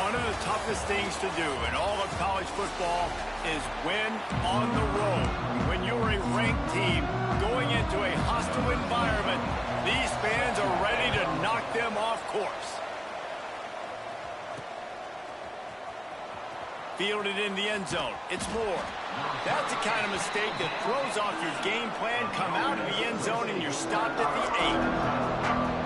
One of the toughest things to do in all of college football is win on the road. When you're a ranked team going into a hostile environment, these fans are ready to knock them off course. Fielded in the end zone. It's Moore. That's the kind of mistake that throws off your game plan. Come out of the end zone and you're stopped at the 8.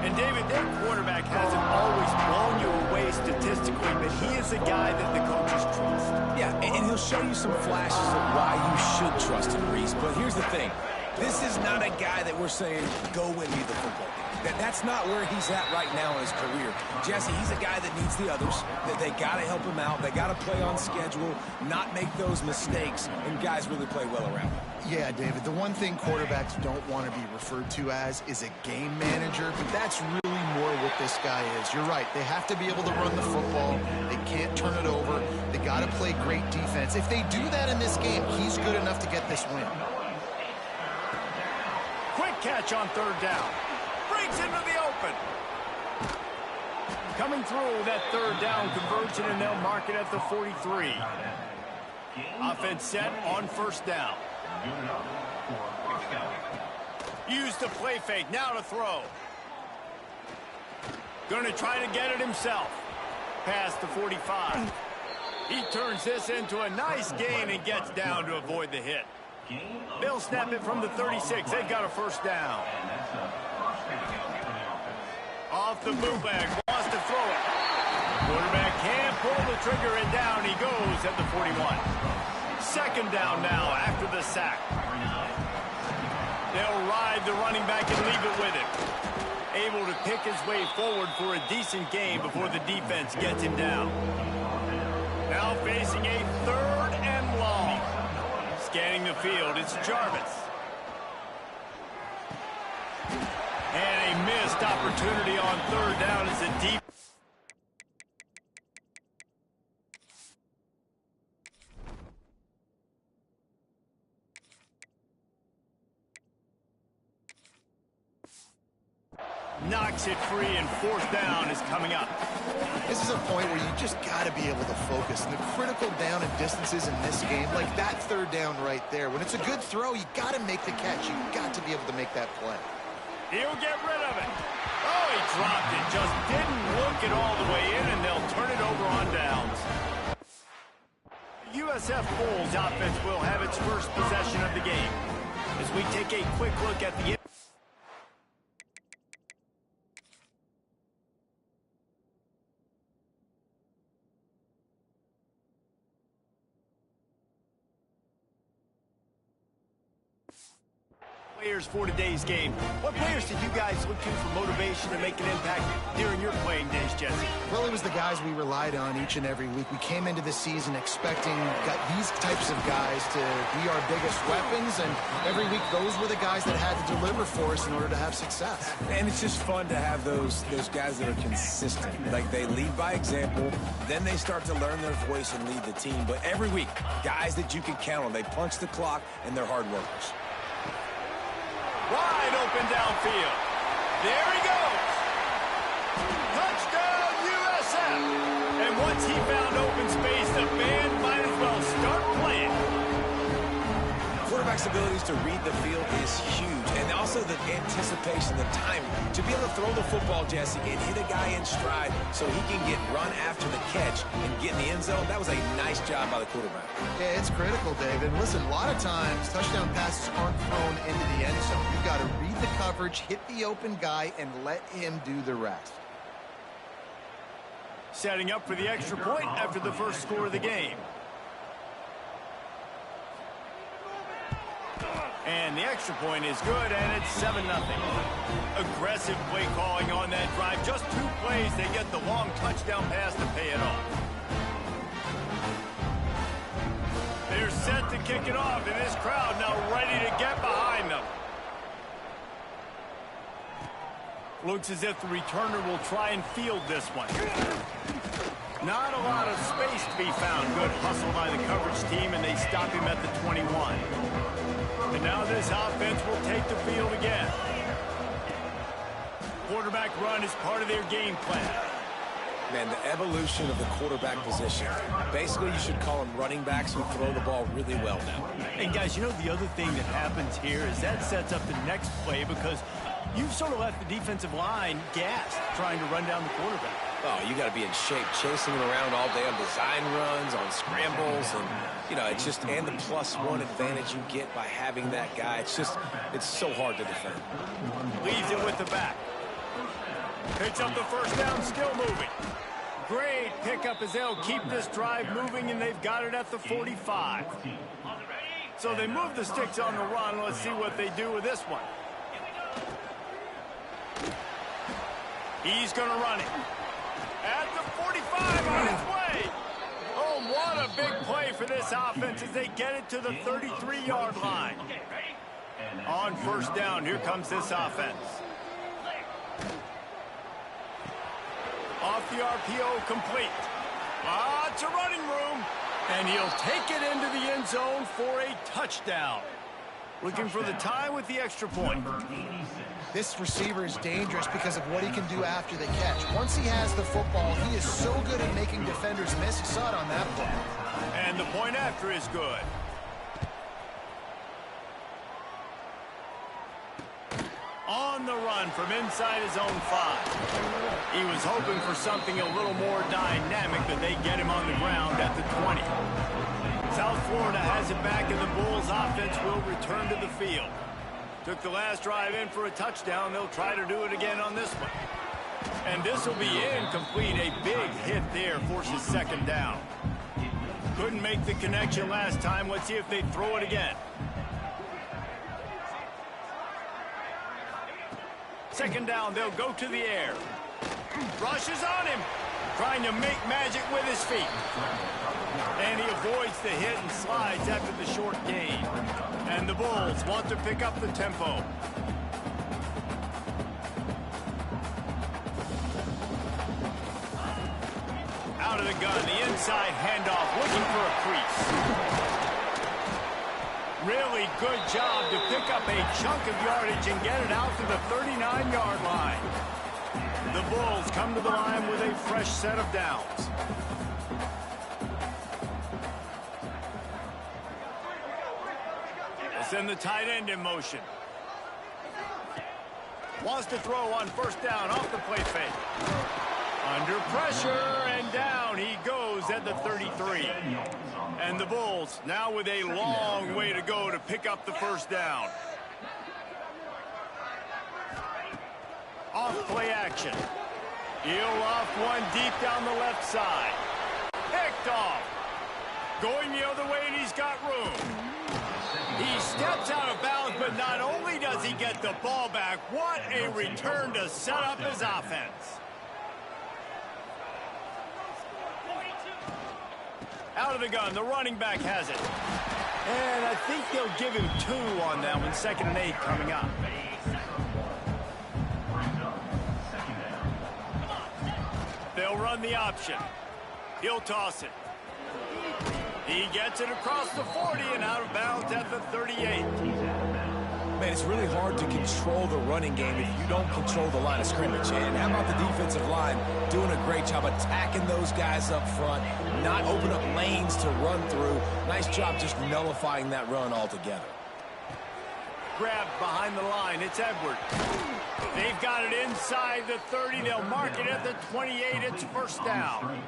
And David, their quarterback hasn't always blown you away statistically, but he is a guy that the coaches trust. Yeah, and he'll show you some flashes of why you should trust him, Reese. But here's the thing. This is not a guy that we're saying, go win me the football game. That's not where he's at right now in his career. Jesse, he's a guy that needs the others. That they got to help him out. They got to play on schedule, not make those mistakes, and guys really play well around him. Yeah, David, the one thing quarterbacks don't want to be referred to as is a game manager, but that's really more what this guy is. You're right. They have to be able to run the football. They can't turn it over. They got to play great defense. If they do that in this game, he's good enough to get this win. Quick catch on third down. Breaks into the open. Coming through that third down conversion, and they'll mark it at the 43. Offense set on first down. Use the play fake. Now to throw. Going to try to get it himself. Past the 45. He turns this into a nice gain and gets down to avoid the hit. They'll snap it from the 36. They've got a first down. Off the bootleg, wants to throw it. Quarterback can't pull the trigger, and down he goes at the 41. Second down now after the sack. They'll ride the running back and leave it with him. Able to pick his way forward for a decent gain before the defense gets him down. Now facing a third and long. Scanning the field, it's Jarvis. And a missed opportunity on third down as a deep. Knocks it free, and fourth down is coming up. This is a point where you just got to be able to focus. And the critical down and distances in this game, like that third down right there, when it's a good throw, you got to make the catch. You've got to be able to make that play. He'll get rid of it. Oh, he dropped it. Just didn't look it all the way in, and they'll turn it over on downs. USF Bulls offense will have its first possession of the game. As we take a quick look at the players for today's game. What players did you guys look to for motivation to make an impact during your playing days, Jesse? Well, it was the guys we relied on each and every week. We came into the season expecting these types of guys to be our biggest weapons, and every week those were the guys that had to deliver for us in order to have success. And it's just fun to have those guys that are consistent. Like, they lead by example, then they start to learn their voice and lead the team. But every week, guys that you can count on, they punch the clock, and they're hard workers. Wide open downfield. There he goes. Touchdown, USF. And once he found open space, the band might as well start playing. Quarterback's abilities to read the field is huge. And also the anticipation, the timing. To be able to throw the football, Jesse, and hit a guy in stride so he can get run after the catch and get in the end zone, that was a nice job by the quarterback. Yeah, it's critical, David. Listen, a lot of times touchdown passes aren't thrown into the end zone. You've got to read the coverage, hit the open guy, and let him do the rest. Setting up for the extra point after the first score of the game. And the extra point is good, and it's 7-0. Aggressive play calling on that drive. Just 2 plays, they get the long touchdown pass to pay it off. They're set to kick it off, and this crowd now ready to get behind them. Looks as if the returner will try and field this one. Not a lot of space to be found. Good hustle by the coverage team, and they stop him at the 21. And now this offense will take the field again. Quarterback run is part of their game plan. Man, the evolution of the quarterback position. Basically, you should call them running backs who throw the ball really well now. And guys, you know the other thing that happens here is that sets up the next play because you've sort of left the defensive line gassed trying to run down the quarterback. Oh, you got to be in shape, chasing him around all day on design runs, on scrambles, and, you know, it's just, and the +1 advantage you get by having that guy. It's just, it's so hard to defend. Leaves it with the back. Picks up the first down, still moving. Great pickup as they'll keep this drive moving, and they've got it at the 45. So they move the sticks on the run. Let's see what they do with this one. He's going to run it. At the 45, on his way. Oh, what a big play for this offense as they get it to the 33-yard line. On first down, here comes this offense. Off the RPO, complete. Lots of running room. And he'll take it into the end zone for a touchdown. Looking for the tie with the extra point. This receiver is dangerous because of what he can do after the catch. Once he has the football, he is so good at making defenders miss. You saw it on that play. And the point after is good. On the run from inside his own 5. He was hoping for something a little more dynamic, but they get him on the ground at the 20. South Florida has it back, and the Bulls offense will return to the field. Took the last drive in for a touchdown. They'll try to do it again on this one. And this will be incomplete. A big hit there forces second down. Couldn't make the connection last time. Let's see if they throw it again. Second down, they'll go to the air. Rushes on him. Trying to make magic with his feet. And he avoids the hit and slides after the short gain. And the Bulls want to pick up the tempo. Out of the gun, the inside handoff, looking for a crease. Really good job to pick up a chunk of yardage and get it out to the 39-yard line. The Bulls come to the line with a fresh set of downs. They'll send the tight end in motion. Wants to throw on first down off the play fake. Under pressure, and down he goes at the 33. And the Bulls now with a long way to go to pick up the first down. Off play action. He'll off one deep down the left side. Picked off. Going the other way, and he's got room. He steps out of bounds, but not only does he get the ball back, what a return to set up his offense. Out of the gun, the running back has it. And I think they'll give him 2 on that one. 2nd and 8 coming up. They'll run the option. He'll toss it. He gets it across the 40 and out of bounds at the 38. Man, it's really hard to control the running game if you don't control the line of scrimmage. And how about the defensive line doing a great job attacking those guys up front, not open up lanes to run through. Nice job just nullifying that run altogether. Grabbed behind the line. It's Edwards. They've got it inside the 30. They'll mark it at the 28. It's first down.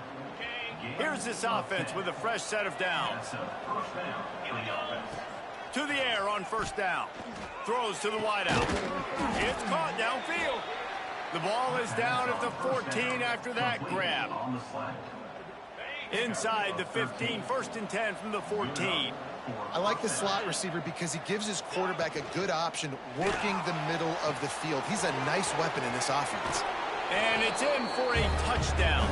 Here's this offense with a fresh set of downs. To the air on first down. Throws to the wideout. It's caught downfield. The ball is down at the 14 after that grab. Inside the 15, 1st and 10 from the 14. I like the slot receiver because he gives his quarterback a good option working the middle of the field. He's a nice weapon in this offense. And it's in for a touchdown.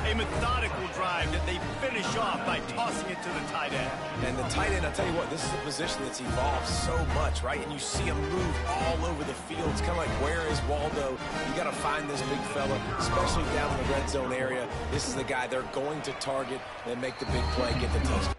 A methodical drive that they finish off by tossing it to the tight end. And the tight end, I'll tell you what, this is a position that's evolved so much, right? And you see him move all over the field. It's kind of like, where is Waldo? You got to find this big fella, especially down in the red zone area. This is the guy they're going to target and make the big play, get the touchdown.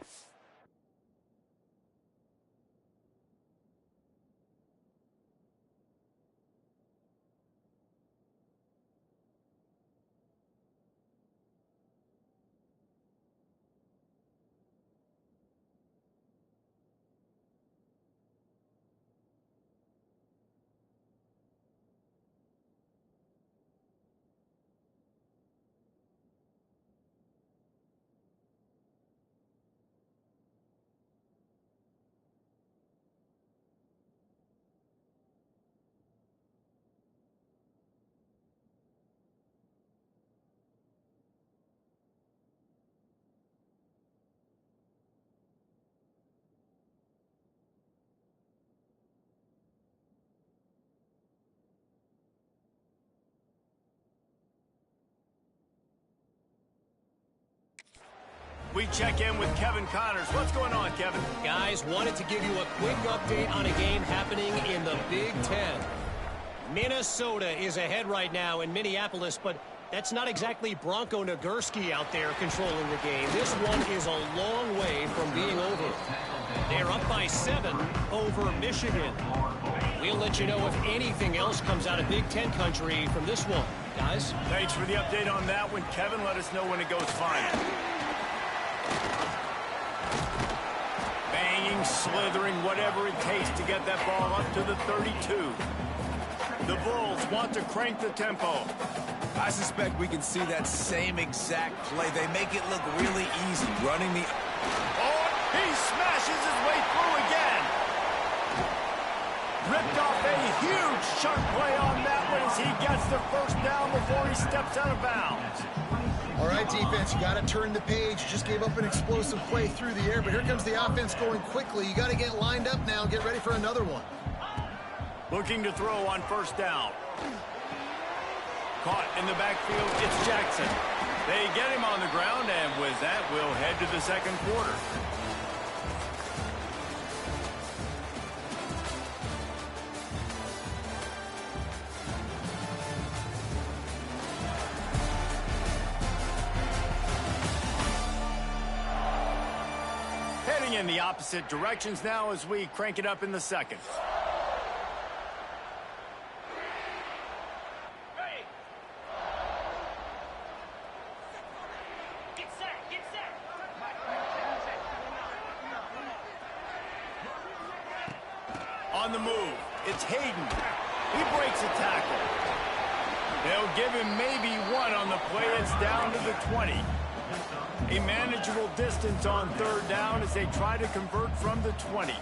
We check in with Kevin Connors. What's going on, Kevin? Guys, wanted to give you a quick update on a game happening in the Big Ten. Minnesota is ahead right now in Minneapolis, but that's not exactly Bronco Nagurski out there controlling the game. This one is a long way from being over. They're up by 7 over Michigan. We'll let you know if anything else comes out of Big Ten country from this one. Guys? Thanks for the update on that one, Kevin. Let us know when it goes final. Banging, slithering, whatever it takes to get that ball up to the 32. The Bulls want to crank the tempo. I suspect we can see that same exact play. They make it look really easy, running the... Oh, he smashes his way through again. Ripped off a huge sharp play on that one as he gets the first down before he steps out of bounds. All right, defense, you got to turn the page. You just gave up an explosive play through the air, but here comes the offense going quickly. You got to get lined up now and get ready for another one. Looking to throw on first down. Caught in the backfield, it's Jackson. They get him on the ground, and with that, we'll head to the second quarter. Heading in the opposite directions now as we crank it up in the second. On the move, it's Hayden. He breaks a tackle. They'll give him maybe one on the play. It's down to the 20. A manageable distance on third down as they try to convert from the 20.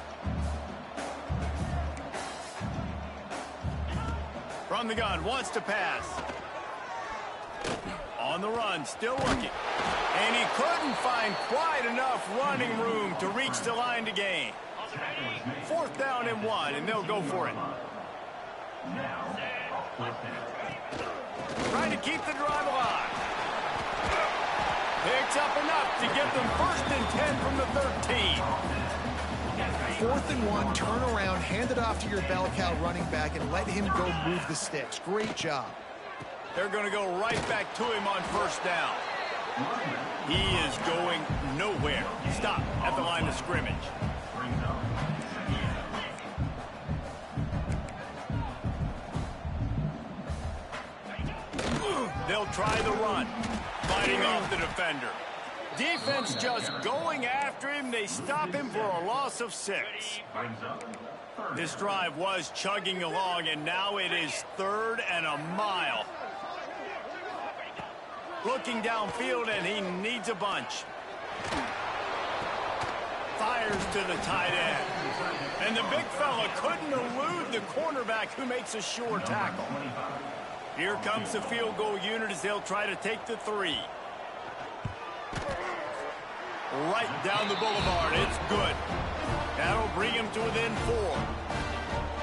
From the gun, wants to pass. On the run, still looking. And he couldn't find quite enough running room to reach the line to gain. 4th down and 1, and they'll go for it. Trying to keep the drive alive. Picks up enough to get them 1st and 10 from the 13. 4th and 1, turn around, hand it off to your bell cow running back, and let him go move the sticks. Great job. They're going to go right back to him on first down. He is going nowhere. Stop at the line of scrimmage. They'll try the run, fighting off the defender. Defense just going after him. They stop him for a loss of 6. This drive was chugging along, and now it is 3rd and a mile. Looking downfield, and he needs a bunch. Fires to the tight end. And the big fella couldn't elude the cornerback who makes a sure tackle. Here comes the field goal unit as they'll try to take the 3. Right down the boulevard. It's good. That'll bring him to within 4.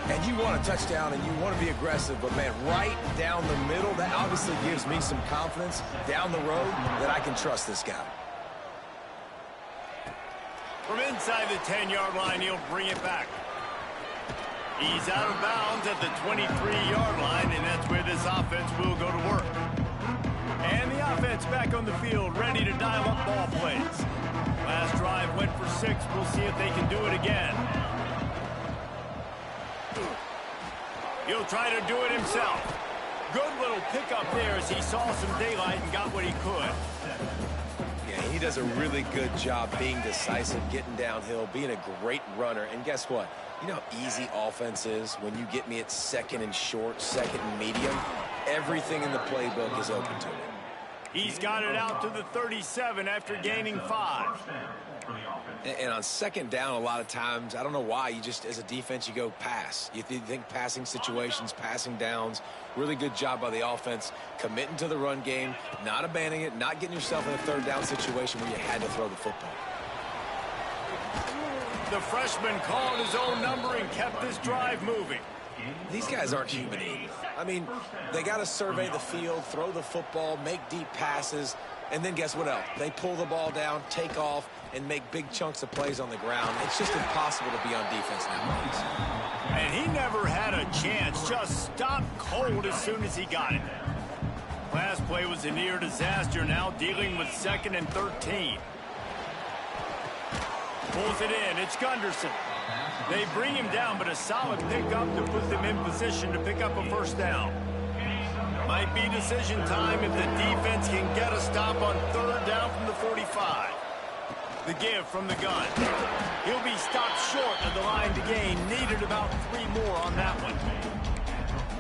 And you want a touchdown and you want to be aggressive, but, man, right down the middle, that obviously gives me some confidence down the road that I can trust this guy. From inside the 10-yard line, he'll bring it back. He's out of bounds at the 23-yard line, and that's where this offense will go to work. And the offense back on the field, ready to dial up ball plays. Last drive went for 6. We'll see if they can do it again. He'll try to do it himself. Good little pickup there as he saw some daylight and got what he could. Yeah, he does a really good job being decisive, getting downhill, being a great runner. And guess what? You know how easy offense is when you get me at 2nd and short, 2nd and medium? Everything in the playbook is open to me. He's got it out to the 37 after gaining 5. And on 2nd down, a lot of times, I don't know why, you just, as a defense, you go pass. You think passing situations, passing downs. Really good job by the offense, committing to the run game, not abandoning it, not getting yourself in a 3rd down situation where you had to throw the football. The freshman called his own number and kept this drive moving. These guys aren't human either. I mean, they got to survey the field, throw the football, make deep passes. And then guess what else? They pull the ball down, take off, and make big chunks of plays on the ground. It's just impossible to be on defense nowadays. And he never had a chance. Just stopped cold as soon as he got it. Last play was a near disaster, now dealing with 2nd and 13. Pulls it in. It's Gunderson. They bring him down, but a solid pickup to put them in position to pick up a first down. Might be decision time if the defense can get a stop on 3rd down from the 45. The give from the gun. He'll be stopped short of the line to gain. Needed about 3 more on that one.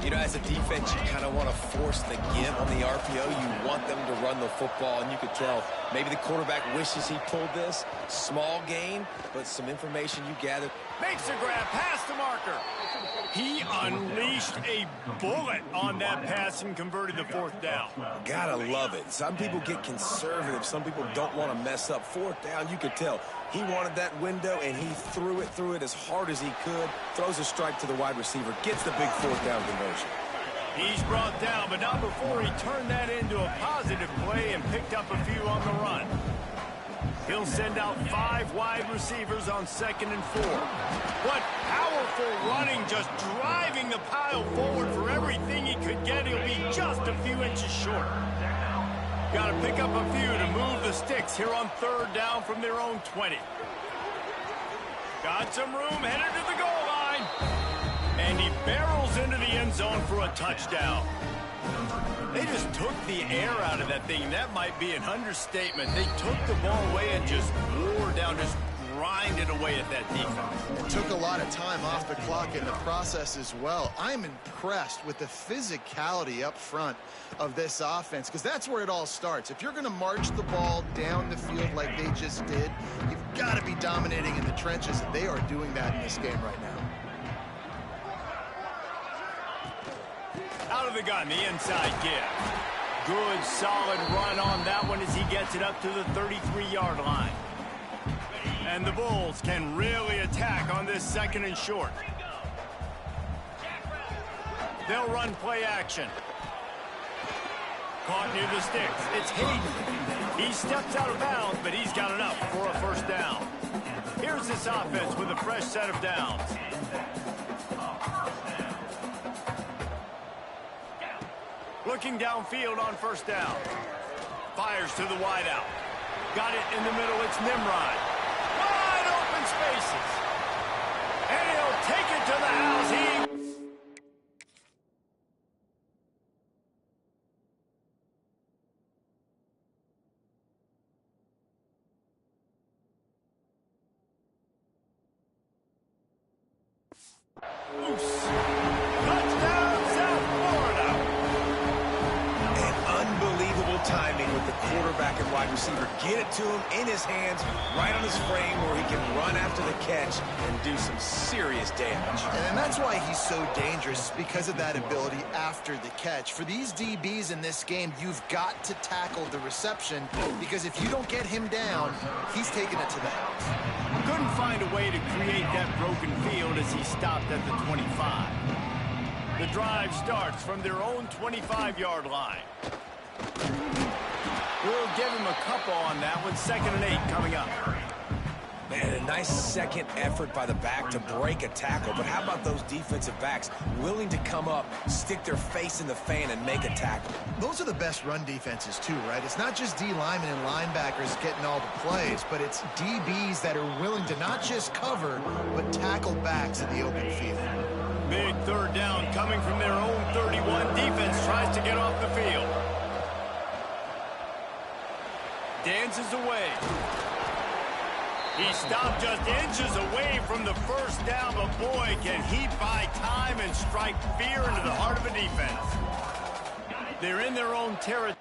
You know, as a defense, you kind of want to force the give on the RPO. You want them to run the football, and you could tell maybe the quarterback wishes he pulled this. Small gain, but some information you gathered. Makes a grab past the marker. He unleashed a bullet on that pass and converted the 4th down. Gotta love it. Some people get conservative. Some people don't want to mess up. 4th down, you could tell. He wanted that window, and he threw it as hard as he could. Throws a strike to the wide receiver. Gets the big 4th down conversion. He's brought down, but not before he turned that into a positive play and picked up a few on the run. He'll send out 5 wide receivers on 2nd and 4. What powerful running, just driving the pile forward for everything he could get. He'll be just a few inches short. Got to pick up a few to move the sticks here on 3rd down from their own 20. Got some room, headed to the goal line. And he barrels into the end zone for a touchdown. They just took the air out of that thing. That might be an understatement. They took the ball away and just wore down, just grinded away at that defense. It took a lot of time off the clock in the process as well. I'm impressed with the physicality up front of this offense, because that's where it all starts. If you're going to march the ball down the field like they just did, you've got to be dominating in the trenches, and they are doing that in this game right now. Out of the gun, the inside give. Good, solid run on that one as he gets it up to the 33-yard line. And the Bulls can really attack on this 2nd and short. They'll run play action. Caught near the sticks. It's Hayden. He steps out of bounds, but he's got enough for a first down. Here's this offense with a fresh set of downs. Looking downfield on 1st down. Fires to the wideout. Got it in the middle. It's Nimrod. Wide open spaces. And he'll take it to the house. Loose. Touchdown, South Florida. Unbelievable timing with the quarterback and wide receiver. Get it to him in his hands, right on his frame, where he can run after the catch and do some serious damage. And that's why he's so dangerous, because of that ability after the catch. For these DBs in this game, you've got to tackle the reception, because if you don't get him down, he's taking it to the house. Couldn't find a way to create that broken field as he stopped at the 25. The drive starts from their own 25-yard line. We'll give him a couple on that one. 2nd and 8 coming up. Man, a nice second effort by the back to break a tackle. But how about those defensive backs willing to come up, stick their face in the fan, and make a tackle? Those are the best run defenses, too, right? It's not just D linemen and linebackers getting all the plays, but it's DBs that are willing to not just cover, but tackle backs in the open field. Big 3rd down coming from their own 31. Defense tries to get off the field. Dances away. He stopped just inches away from the first down, but boy, can he buy time and strike fear into the heart of a defense. They're in their own territory.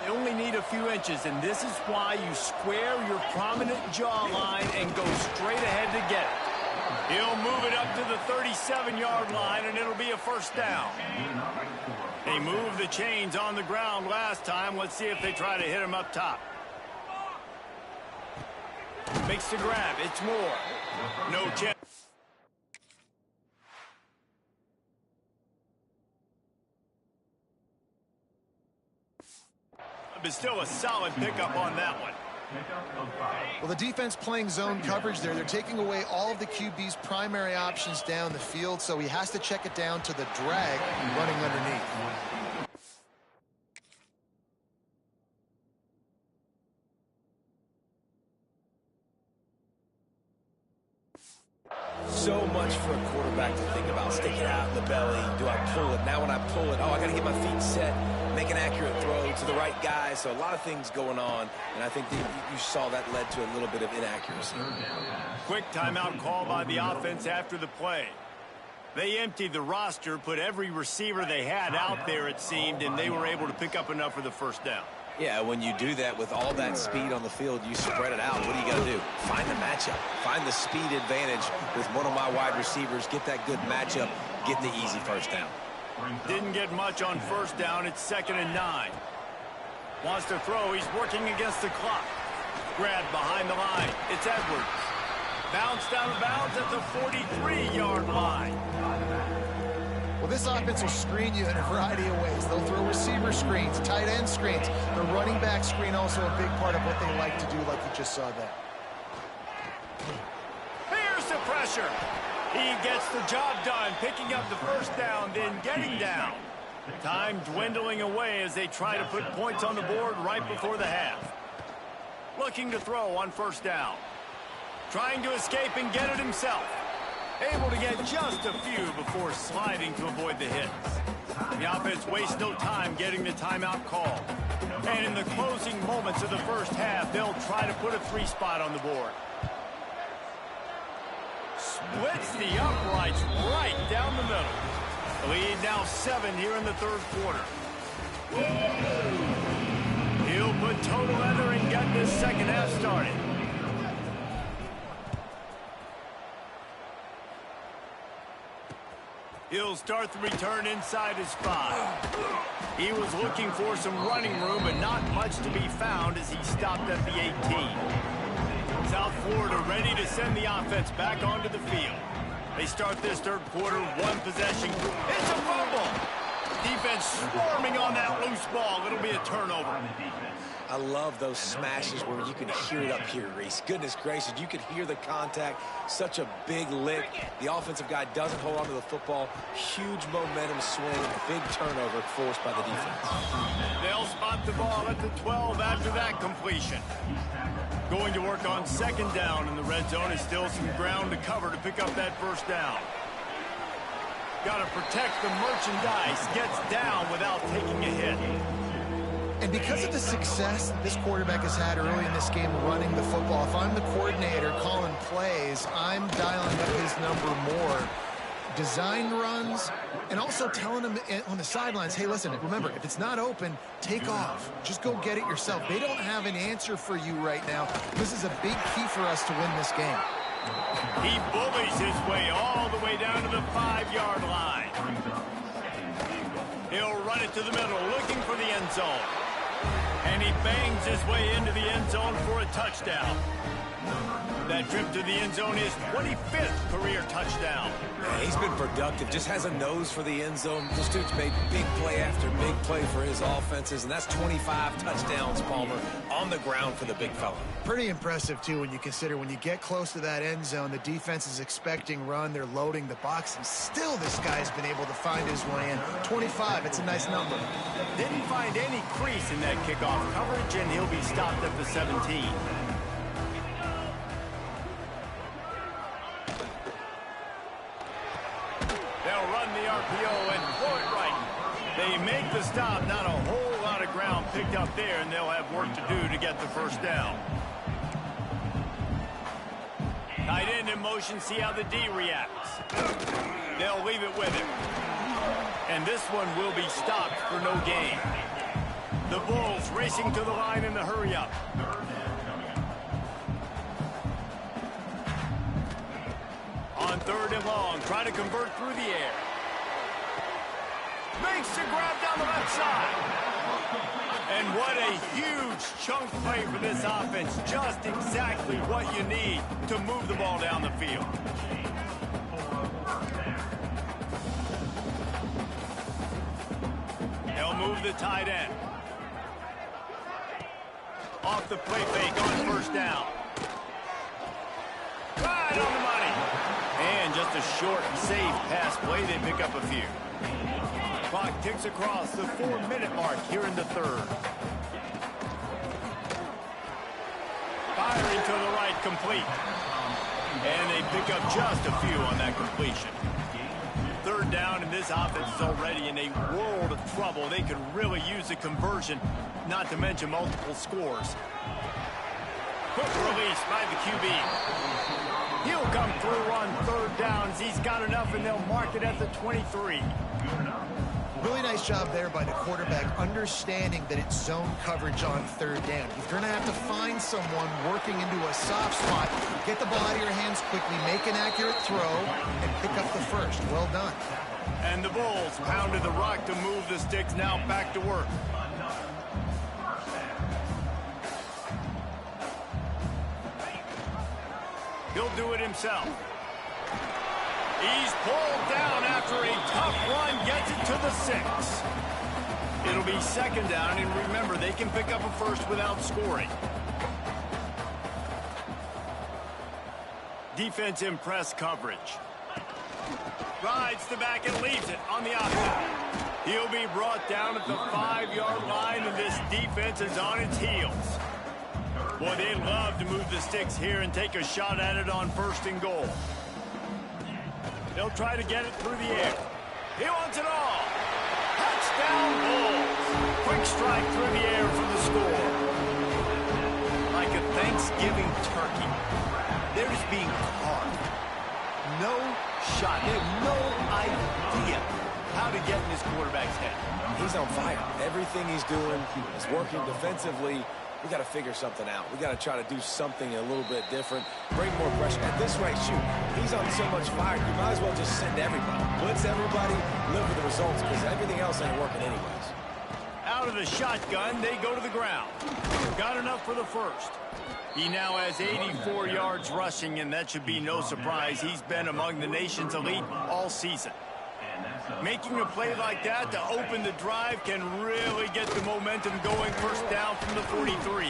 They only need a few inches, and this is why you square your prominent jawline and go straight ahead to get it. He'll move it up to the 37-yard line, and it'll be a first down. They moved the chains on the ground last time. Let's see if they try to hit him up top. Makes the grab. It's Moore. No chance. but still a solid pickup on that one. Well, the defense playing zone coverage there. They're taking away all of the QB's primary options down the field, so he has to check it down to the drag running underneath. So much for a quarterback to think about. Stick it out in the belly. Do I pull it? Now when I pull it, I got to get my feet set, make an accurate throw to the right guy. So a lot of things going on, and I think that you saw that led to a little bit of inaccuracy. Quick timeout call by the offense after the play. They emptied the roster, put every receiver they had out there, it seemed, and they were able to pick up enough for the first down. Yeah, when you do that with all that speed on the field, you spread it out. What do you got to do? Find the matchup. Find the speed advantage with one of my wide receivers. Get that good matchup. Get the easy first down. Didn't get much on first down. It's 2nd and 9. Wants to throw. He's working against the clock. Grabbed behind the line. It's Edwards. Bounced out of bounds at the 43-yard line. Well, this offense will screen you in a variety of ways. They'll throw receiver screens, tight end screens. The running back screen also a big part of what they like to do, like you just saw there. Here's the pressure. He gets the job done, picking up the first down, then getting down. Time dwindling away as they try to put points on the board right before the half. Looking to throw on first down. Trying to escape and get it himself. Able to get just a few before sliding to avoid the hits. The offense wastes no time getting the timeout call. And in the closing moments of the first half, they'll try to put a 3 spot on the board. Splits the uprights right down the middle. The lead now 7 here in the third quarter. He'll put total leather and get this second half started. He'll start the return inside his 5. He was looking for some running room, but not much to be found as he stopped at the 18. South Florida ready to send the offense back onto the field. They start this third quarter, 1 possession. It's a fumble. Defense swarming on that loose ball. It'll be a turnover. I love those smashes where you can hear it up here, Reese. Goodness gracious, you can hear the contact. Such a big lick. The offensive guy doesn't hold on to the football. Huge momentum swing. Big turnover forced by the defense. They'll spot the ball at the 12 after that completion. Going to work on second down in the red zone is still some ground to cover to pick up that first down. Got to protect the merchandise. Gets down without taking a hit. And because of the success this quarterback has had early in this game running the football, if I'm the coordinator calling plays, I'm dialing up his number more. Design runs, and also telling him on the sidelines, hey, listen, remember, if it's not open, take off. Just go get it yourself. They don't have an answer for you right now. This is a big key for us to win this game. He bullies his way all the way down to the 5-yard line. He'll run it to the middle, looking for the end zone. And he bangs his way into the end zone for a touchdown. That trip to the end zone is 25th career touchdown. Yeah, he's been productive, just has a nose for the end zone. This dude's made big play after big play for his offenses, and that's 25 touchdowns, Palmer, on the ground for the big fella. Pretty impressive, too, when you consider when you get close to that end zone, the defense is expecting run, they're loading the box, and still this guy's been able to find his way in. 25, it's a nice number. Didn't find any crease in that kickoff coverage, and he'll be stopped at the 17. They'll run the RPO and throw it right. They make the stop, not a whole lot of ground picked up there, and they'll have work to do to get the first down. Tight end in motion, see how the D reacts. They'll leave it with him. And this one will be stopped for no gain. The Bulls racing to the line in the hurry-up. On 3rd and long, trying to convert through the air. Makes the grab down the left side. And what a huge chunk play for this offense. Just exactly what you need to move the ball down the field. They'll move the tight end. Off the play fake on first down. Right on the money. And just a short, safe pass play. They pick up a few. Clock ticks across the 4-minute mark here in the third. Firing to the right, complete. And they pick up just a few on that completion. Third down, and this offense is already in a world of trouble. They could really use a conversion, not to mention multiple scores. Quick release by the QB. He'll come through on third downs. He's got enough, and they'll mark it at the 23. Really nice job there by the quarterback, understanding that it's zone coverage on third down. You're going to have to find someone working into a soft spot, get the ball out of your hands quickly, make an accurate throw, and pick up the first. Well done. And the Bulls pounded the rock to move the sticks. Now back to work. He'll do it himself. He's pulled down after a tough run, gets it to the 6. It'll be second down, and remember, they can pick up a first without scoring. Defense in press coverage. Rides the back and leaves it on the outside. He'll be brought down at the 5-yard line, and this defense is on its heels. Boy, they love to move the sticks here and take a shot at it on first and goal. They'll try to get it through the air. He wants it all. Touchdown Bulls. Quick strike through the air for the score. Like a Thanksgiving turkey, they're just being carved. No shot. They have no idea how to get in this quarterback's head. He's on fire. Everything he's doing is working defensively. We got to figure something out. We got to try to do something a little bit different. Bring more pressure. At this rate, shoot, he's on so much fire, you might as well just send everybody. Blitz everybody, live with the results, because everything else ain't working anyways. Out of the shotgun, they go to the ground. Got enough for the first. He now has 84 yards rushing, and that should be no surprise. He's been among the nation's elite all season. Making a play like that to open the drive can really get the momentum going. First down from the 43.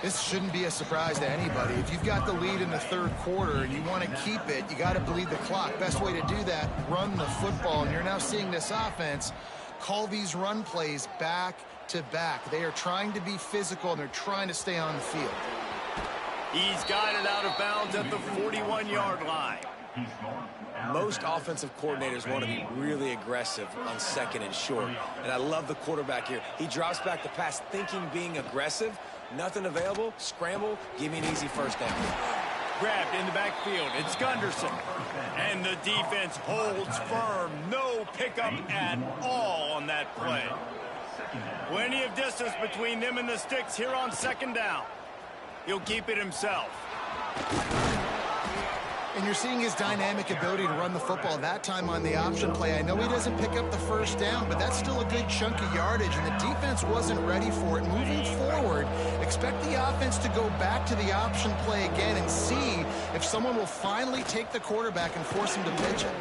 This shouldn't be a surprise to anybody. If you've got the lead in the third quarter and you want to keep it, you got to bleed the clock. Best way to do that, run the football. And you're now seeing this offense call these run plays back to back. They are trying to be physical, and they're trying to stay on the field. He's got it out of bounds at the 41-yard line. Most offensive coordinators want to be really aggressive on second and short. And I love the quarterback here. He drops back the pass thinking being aggressive. Nothing available. Scramble. Give me an easy first down. Grabbed in the backfield. It's Gunderson. And the defense holds firm. No pickup at all on that play. Plenty of distance between them and the sticks here on second down. He'll keep it himself. And you're seeing his dynamic ability to run the football, that time on the option play. I know he doesn't pick up the first down, but that's still a good chunk of yardage, and the defense wasn't ready for it. Moving forward, expect the offense to go back to the option play again and see if someone will finally take the quarterback and force him to pitch it.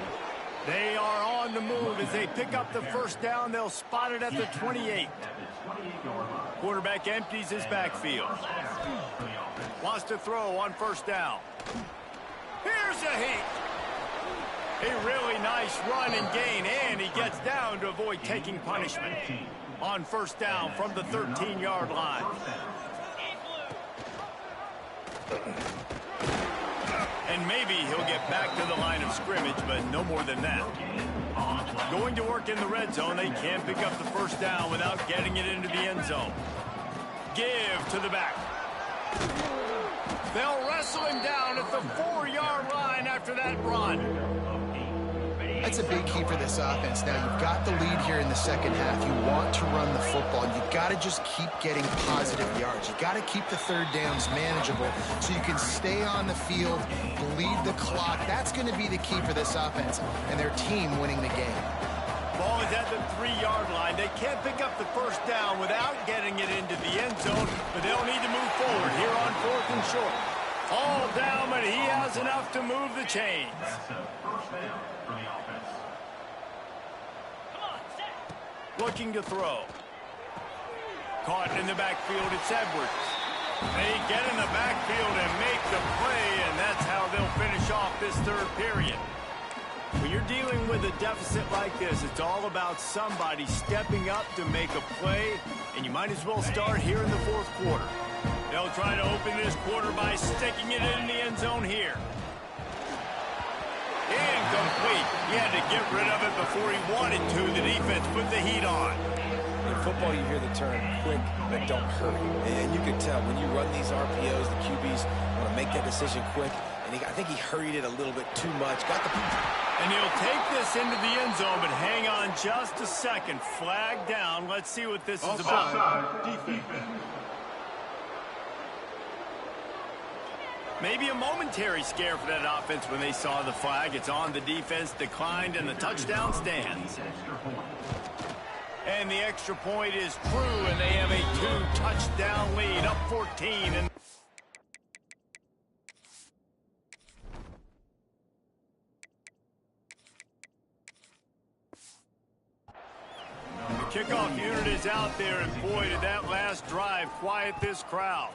They are on the move. As they pick up the first down, they'll spot it at the 28. Quarterback empties his backfield. Wants to throw on first down. Here's a heat. A really nice run and gain, and he gets down to avoid taking punishment. On first down from the 13-yard line. And maybe he'll get back to the line of scrimmage, but no more than that. Going to work in the red zone, they can't pick up the first down without getting it into the end zone. Give to the back. They'll wrestle him down at the 4-yard line after that run. That's a big key for this offense. Now, you've got the lead here in the second half. You want to run the football. You've got to just keep getting positive yards. You've got to keep the third downs manageable so you can stay on the field, bleed the clock. That's going to be the key for this offense and their team winning the game. Ball is at the 3-yard line. They can't pick up the first down without getting it into the end zone, but they'll need to move forward here on 4th and short. All down, but he has enough to move the chains. Looking to throw. Caught in the backfield, it's Edwards. They get in the backfield and make the play, and that's how they'll finish off this third period. When you're dealing with a deficit like this, it's all about somebody stepping up to make a play, and you might as well start here in the fourth quarter. They'll try to open this quarter by sticking it in the end zone here. Incomplete. He had to get rid of it before he wanted to. The defense put the heat on. In football, you hear the term quick, but don't hurry. And you can tell when you run these RPOs, the QBs want to make that decision quick. And I think he hurried it a little bit too much. And he'll take this into the end zone, but hang on just a second. Flag down. Let's see what this is about. Maybe a momentary scare for that offense when they saw the flag. It's on the defense, declined, and the touchdown stands. And the extra point is true, and they have a 2-touchdown lead, up 14. And the kickoff unit is out there, and boy, did that last drive quiet this crowd.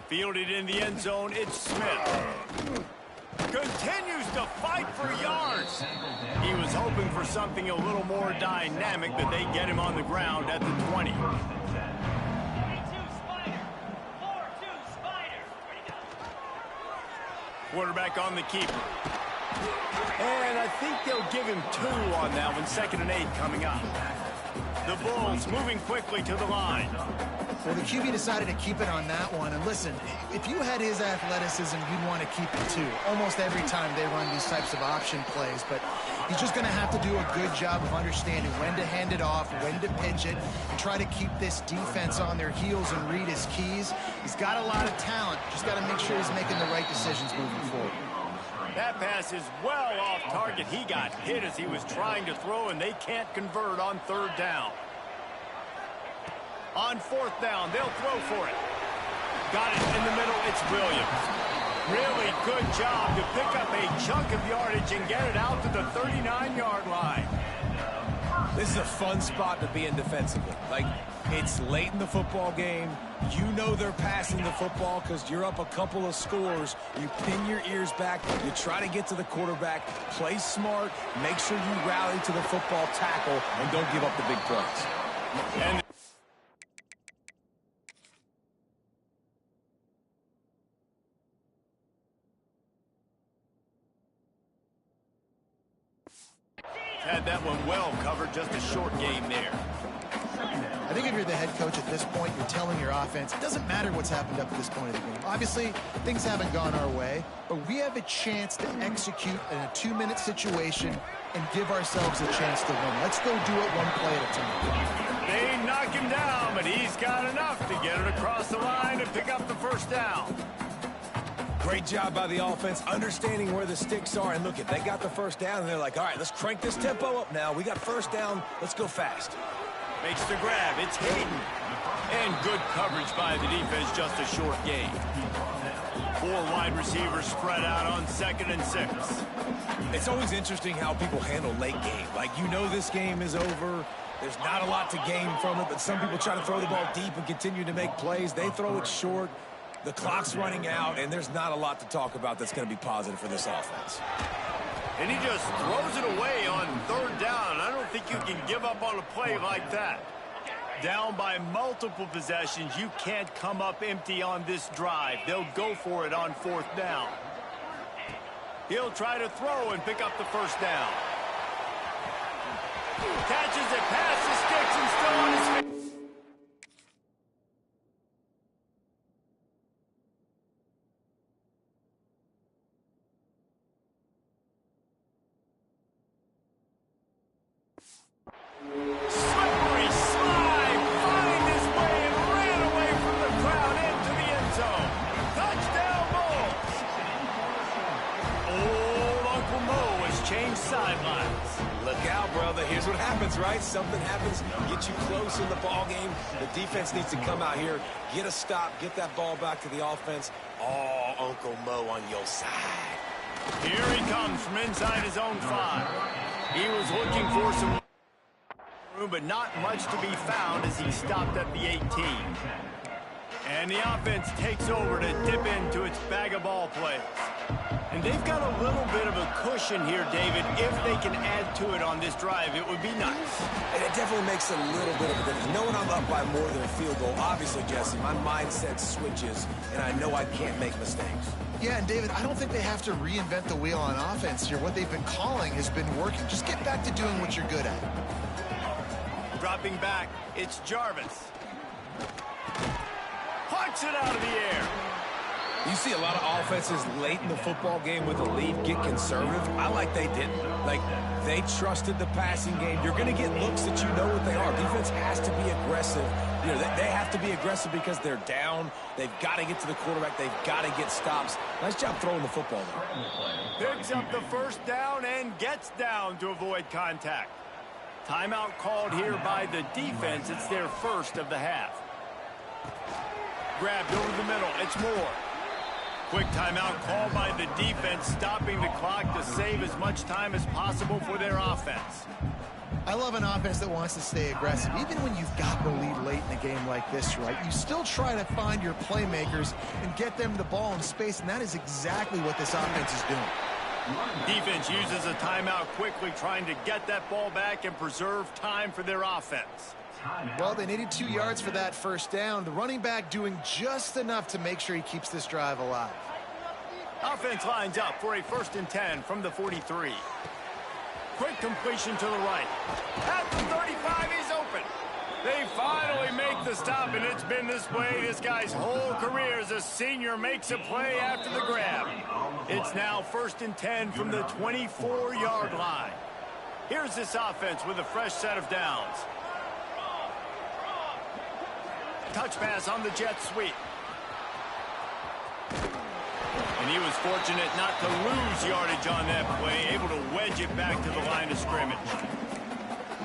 Fielded in the end zone, it's Smith. Continues to fight for yards. He was hoping for something a little more dynamic, but they get him on the ground at the 20. Quarterback on the keeper. And I think they'll give him 2 on that one. 2nd and 8 coming up. The Bulls moving quickly to the line. Well, the QB decided to keep it on that one. And listen, if you had his athleticism, you'd want to keep it too. Almost every time they run these types of option plays. But he's just going to have to do a good job of understanding when to hand it off, when to pitch it, and try to keep this defense on their heels and read his keys. He's got a lot of talent. Just got to make sure he's making the right decisions moving forward. That pass is well off target. He got hit as he was trying to throw, and they can't convert on 3rd down. On 4th down, they'll throw for it. Got it in the middle, it's Williams. Really good job to pick up a chunk of yardage and get it out to the 39-yard line. This is a fun spot to be in defensively. Like, it's late in the football game. You know they're passing the football because you're up a couple of scores. You pin your ears back. You try to get to the quarterback. Play smart. Make sure you rally to the football tackle and don't give up the big plays. And had that one well covered, just a short game there. I think if you're the head coach at this point, you're telling your offense, it doesn't matter what's happened up to this point of the game. Obviously, things haven't gone our way, but we have a chance to execute in a 2-minute situation and give ourselves a chance to win. Let's go do it one play at a time. They knock him down, but he's got enough to get it across the line and pick up the 1st down. Great job by the offense, understanding where the sticks are. And look, they got the 1st down, and they're like, all right, let's crank this tempo up now. We got 1st down. Let's go fast. Makes the grab. It's Hayden. And good coverage by the defense, just a short gain. 4 wide receivers spread out on 2nd and 6. It's always interesting how people handle late game. Like, you know this game is over. There's not a lot to gain from it, but some people try to throw the ball deep and continue to make plays. They throw it short. The clock's running out, and there's not a lot to talk about that's going to be positive for this offense. And he just throws it away on 3rd down. I don't think you can give up on a play like that. Down by multiple possessions, you can't come up empty on this drive. They'll go for it on 4th down. He'll try to throw and pick up the 1st down. Catches it past the sticks and still on his feet. Slippery slide, find his way and ran away from the crowd into the end zone. Touchdown Bulls. Old Uncle Mo has changed sidelines. Look out, brother. Here's what happens, right? Something happens, get you close in the ball game. The defense needs to come out here, get a stop, get that ball back to the offense. Oh, Uncle Mo on your side. Here he comes from inside his own 5. He was looking for some. but not much to be found as he stopped at the 18. And the offense takes over to dip into its bag of ball plays. And they've got a little bit of a cushion here, David. If they can add to it on this drive, it would be nice. And it definitely makes a little bit of a difference. Knowing I'm up by more than a field goal, obviously, Jesse, my mindset switches, and I know I can't make mistakes. Yeah, and David, I don't think they have to reinvent the wheel on offense here. What they've been calling has been working. Just get back to doing what you're good at. Dropping back, it's Jarvis. Punch it out of the air. You see a lot of offenses late in the football game with a lead get conservative. I like they didn't. Like, they trusted the passing game. You're going to get looks that you know what they are. Defense has to be aggressive. You know, they have to be aggressive because they're down. They've got to get to the quarterback. They've got to get stops. Nice job throwing the football, though. Picks up the first down and gets down to avoid contact. Timeout called here by the defense. It's their first of the half. Grabbed over the middle. It's Moore. Quick timeout called by the defense, stopping the clock to save as much time as possible for their offense. I love an offense that wants to stay aggressive. Even when you've got the lead late in a game like this, right, you still try to find your playmakers and get them the ball in space, and that is exactly what this offense is doing. Defense uses a timeout quickly, trying to get that ball back and preserve time for their offense. Well, they needed 2 yards for that first down. The running back doing just enough to make sure he keeps this drive alive. Offense lines up for a 1st and 10 from the 43. Quick completion to the right. At the 35, he's open. They finally make the stop, and it's been this way this guy's whole career as a senior makes a play after the grab. It's now 1st and 10 from the 24-yard line. Here's this offense with a fresh set of downs. Touch pass on the jet sweep. And he was fortunate not to lose yardage on that play, able to wedge it back to the line of scrimmage.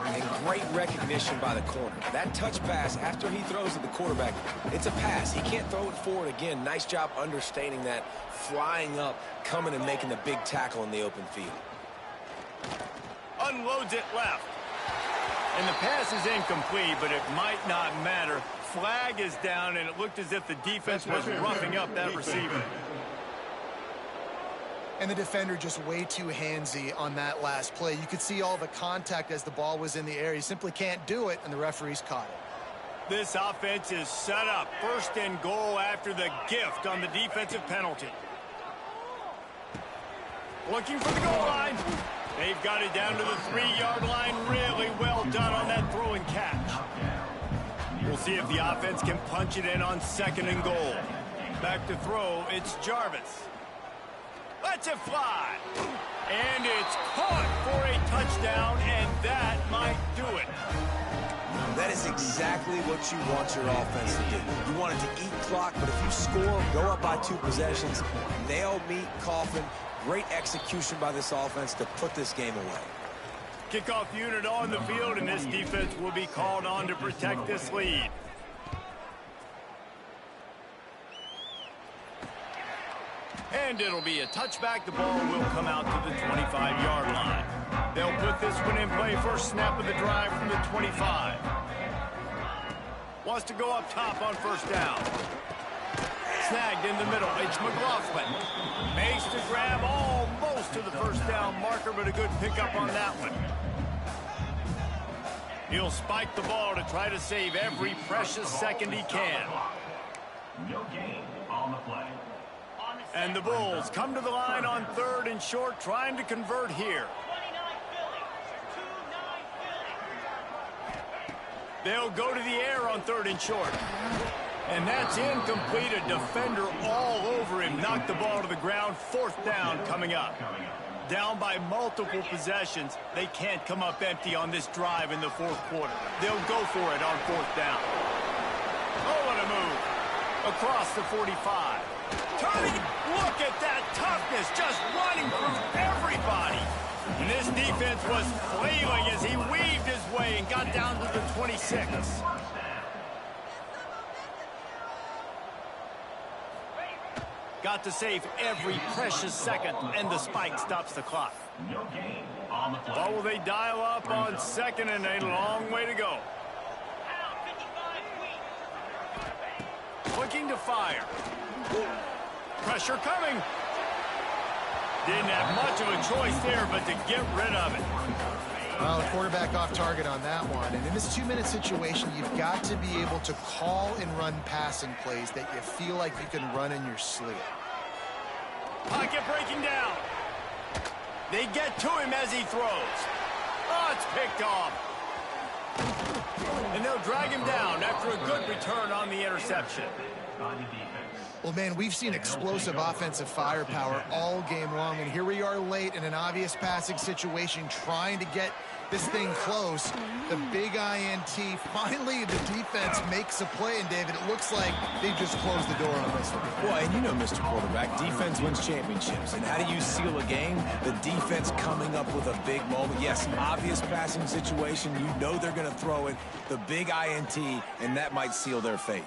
And great recognition by the corner. That touch pass, after he throws to the quarterback, it's a pass. He can't throw it forward again. Nice job understanding that, flying up, coming and making the big tackle in the open field. Unloads it left. And the pass is incomplete, but it might not matter. Flag is down, and it looked as if the defense was roughing up that receiver. And the defender just way too handsy on that last play. You could see all the contact as the ball was in the air. He simply can't do it, and the referees caught it. This offense is set up. 1st and goal after the gift on the defensive penalty. Looking for the goal line. They've got it down to the 3-yard line. Really well done on that throw and catch. We'll see if the offense can punch it in on 2nd and goal. Back to throw, it's Jarvis. Lets it fly. And it's caught for a touchdown, and that might do it. That is exactly what you want your offense to do. You want it to eat clock, but if you score, go up by 2 possessions, nail meat, coffin. Great execution by this offense to put this game away. Kickoff unit on the field, and this defense will be called on to protect this lead. And it'll be a touchback. The ball will come out to the 25-yard line. They'll put this one in play. First snap of the drive from the 25. Wants to go up top on 1st down. Snagged in the middle. It's McLaughlin. Makes the grab almost to the 1st down marker, but a good pickup on that one. He'll spike the ball to try to save every precious second he can. No gain on the play. And the Bulls come to the line on 3rd and short, trying to convert here. They'll go to the air on 3rd and short. And that's incomplete. A defender all over him. Knocked the ball to the ground. 4th down coming up. Down by multiple possessions. They can't come up empty on this drive in the 4th quarter. They'll go for it on 4th down. Oh, what a move. Across the 45. Turning. Look at that toughness. Just running through everybody. And this defense was flailing as he weaved his way and got down to the 26. Got to save every precious second, and the spike stops the clock. No gain on the play. What will they dial up on second and a long way to go? Looking to fire. Pressure coming. Didn't have much of a choice there, but to get rid of it. Well, the quarterback off target on that one. And in this 2-minute situation, you've got to be able to call and run passing plays that you feel like you can run in your sleep. Pocket breaking down. They get to him as he throws. Oh, it's picked off. And they'll drag him down after a good return on the interception. Well, man, we've seen explosive offensive firepower all game long, and here we are late in an obvious passing situation trying to get this thing close. The big INT, finally the defense makes a play, and David, it looks like they just closed the door on this one. Well, and you know, Mr. Quarterback, defense wins championships. And how do you seal a game? The defense coming up with a big moment. Yes, obvious passing situation. You know they're going to throw it. The big INT, and that might seal their fate.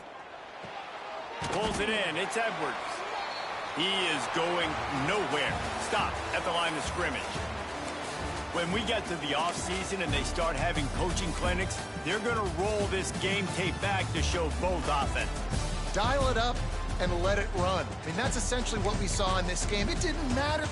Pulls it in. It's Edwards. He is going nowhere. Stop at the line of scrimmage. When we get to the offseason and they start having coaching clinics, they're going to roll this game tape back to show both offenses. Dial it up and let it run. I mean, that's essentially what we saw in this game. It didn't matter